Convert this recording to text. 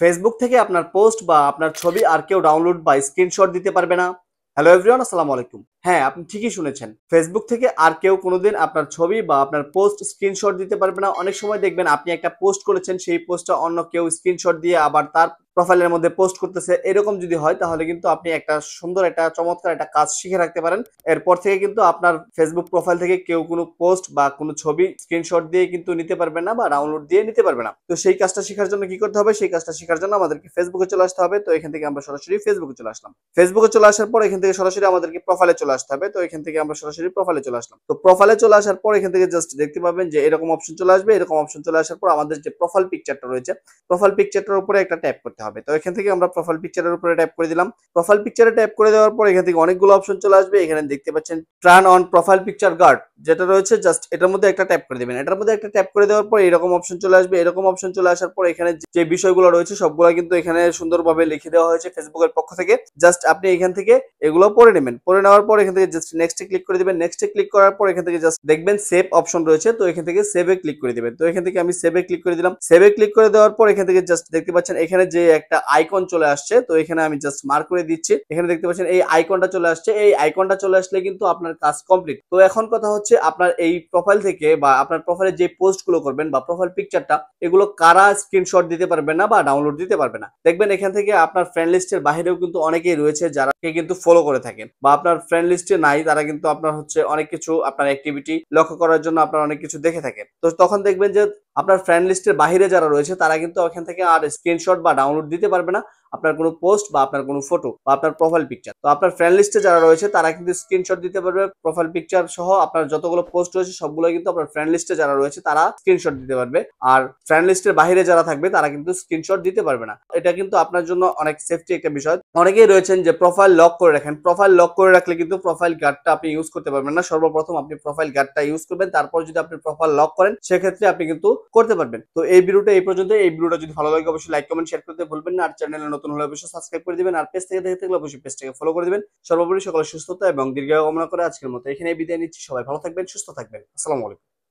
Facebook থেকে আপনার post বা আপনার ছবি আর কেউ ডাউনলোড বা স্ক্রিনশট দিতে পারবে না। হ্যালো এভরিওয়ান, আসসালামু আলাইকুম। হ্যাঁ, আপনি ঠিকই শুনেছেন। ফেসবুক থেকে আর কেউ কোনোদিন আপনার ছবি বা আপনার পোস্ট স্ক্রিনশট দিতে পারবে না। অনেক সময় দেখবেন আপনি একটা পোস্ট করেছেন, সেই পোস্টটা অন্য কেউ স্ক্রিনশট দিয়ে আবার তার প্রোফাইলের মধ্যে পোস্ট করতেছে। এরকম যদি হয় তাহলে কিন্তু আপনি একটা সুন্দর একটা চমৎকার একটা কাজ শিখে রাখতে পারেন। এরপর থেকে কিন্তু আপনার ফেসবুক প্রোফাইল থেকে কেউ কোনো পোস্ট বা কোনো ছবি স্ক্রিনশট দিয়ে কিন্তু নিতে পারবে না বা ডাউনলোড দিয়ে নিতে পারবে না। তো সেই কাজটা শেখার জন্য কি করতে হবে? সেই কাজটা শেখার জন্য আমাদেরকে ফেসবুকে চলে আসতে হবে। তো এখান থেকে আমরা সরাসরি ফেসবুকে চলে আসলাম। ফেসবুকে চলে আসার পর এখান থেকে সরাসরি আমাদেরকে প্রোফাইলে চলে আসতে হবে। তো এখান থেকে আমরা সরাসরি প্রোফাইলে চলে আসলাম। তো প্রোফাইলে চলে আসার পর এখান থেকে জাস্ট দেখতে পাবেন যে এরকম অপশন চলে আসবে। এরকম অপশন চলে আসার পর আমাদের যে প্রোফাইল পিকচারটা রয়েছে, প্রোফাইল পিকচারটার উপরে একটা ট্যাপ করতে হবে। তো এখান থেকে আমরা প্রোফাইল পিকচারের উপরে ট্যাপ করে দিলাম। প্রোফাইল পিকচারে ট্যাপ করে দেওয়ার পর এখান থেকে অনেকগুলো অপশন চলে আসবে। এখানে দেখতে পাচ্ছেন turn on profile picture guard যেটা রয়েছে, জাস্ট এটার মধ্যে একটা ট্যাপ করে দিবেন। এটার মধ্যে একটা ট্যাপ করে দেওয়ার পর এরকম অপশন চলে আসবে। এরকম অপশন চলে আসার পর এখানে যে বিষয়গুলো রয়েছে সবগুলো কিন্তু এখানে সুন্দরভাবে লিখে দেওয়া হয়েছে ফেসবুকের পক্ষ থেকে। জাস্ট আপনি এখান থেকে এগুলো পড়ে নেবেন। পড়ে নেওয়ার পর এখান থেকে জাস্ট নেক্সটে ক্লিক করে দিবেন। নেক্সটে ক্লিক করার পর এখান থেকে জাস্ট দেখবেন সেভ অপশন রয়েছে। তো এখান থেকে সেভে ক্লিক করে দিবেন। তো এখান থেকে আমি সেভে ক্লিক করে দিলাম। সেভে ক্লিক করে দেওয়ার পর এখান থেকে জাস্ট দেখতে পাচ্ছেন এখানে যে একটা আইকন চলে আসছে। তো এখানে আমি জাস্ট মার্ক করে দিচ্ছি। এখানে দেখতে পাচ্ছেন এই আইকনটা চলে আসছে। এই আইকনটা চলে আসলে কিন্তু আপনার কাজ কমপ্লিট। তো এখন কথা হচ্ছে আপনার এই প্রোফাইল থেকে বা আপনার প্রোফাইলে যে পোস্ট গুলো করবেন বা প্রোফাইল পিকচারটা, এগুলো কারা স্ক্রিনশট দিতে পারবে না বা ডাউনলোড দিতে পারবে না। দেখবেন এখান থেকে আপনার ফ্রেন্ড লিস্টের বাহিরেও কিন্তু অনেকেই রয়েছে যারা কিন্তু ফলো করে থাকেন, বা আপনার ফ্রেন্ড লিস্টে নাই তারা কিন্তু আপনার হচ্ছে অনেক কিছু আপনার অ্যাক্টিভিটি লক্ষ্য করার জন্য আপনার অনেক কিছু দেখে থাকেন। তো তখন দেখবেন যে আপনার ফ্রেন্ড লিস্টের বাহিরে যারা রয়েছে তারা কিন্তু ওখান থেকে আর স্ক্রিনশট বা ডাউনলোড দিতে পারবে না আপনার কোনো পোস্ট বা আপনার কোনো ফটো বা আপনার প্রোফাইল পিকচার। তো আপনার ফ্রেন্ড লিস্টে যারা রয়েছে তারা কিন্তু স্ক্রিনশট দিতে পারবে প্রোফাইল পিকচার সহ। আপনার যতগুলো পোস্ট রয়েছে সবগুলো কিন্তু আপনার ফ্রেন্ড লিস্টে যারা রয়েছে তারা স্ক্রিনশট দিতে পারবে। আর ফ্রেন্ড লিস্টের বাইরে যারা থাকবে তারা কিন্তু স্ক্রিনশট দিতে পারবে না। এটা কিন্তু আপনার জন্য অনেক সেফটি একটা বিষয়। অনেকেই রয়েছেন যে প্রোফাইল লক করে রাখেন। প্রোফাইল লক করে রাখলে কিন্তু প্রোফাইল গার্ডটা আপনি ইউজ করতে পারবেন না। সর্বপ্রথম আপনি প্রোফাইল গার্ডটা ইউজ করবেন, তারপর যদি আপনি প্রোফাইল লক করেন সেক্ষেত্রে আপনি কিন্তু করতে পারবেন। তো এই ভিডিওটা এই পর্যন্ত। এই ভিডিওটা যদি ভালো লাগে অবশ্যই লাইক কমেন্ট শেয়ার করতে ভুলবেন না। আর চ্যানেলে নতুন হলে অবশ্যই সাবস্ক্রাইব করে দিবেন। আর পেজ থেকে দেখে থাকলে অবশ্যই পেজটাকে ফলো করে দিবেন। সর্বোপরি সকলের সুস্থতা এবং দীর্ঘায়ু কামনা করে আজকের মতো এখানেই বিদায় নিচ্ছি। সবাই ভালো থাকবেন, সুস্থ থাকবেন। আসসালামু আলাইকুম।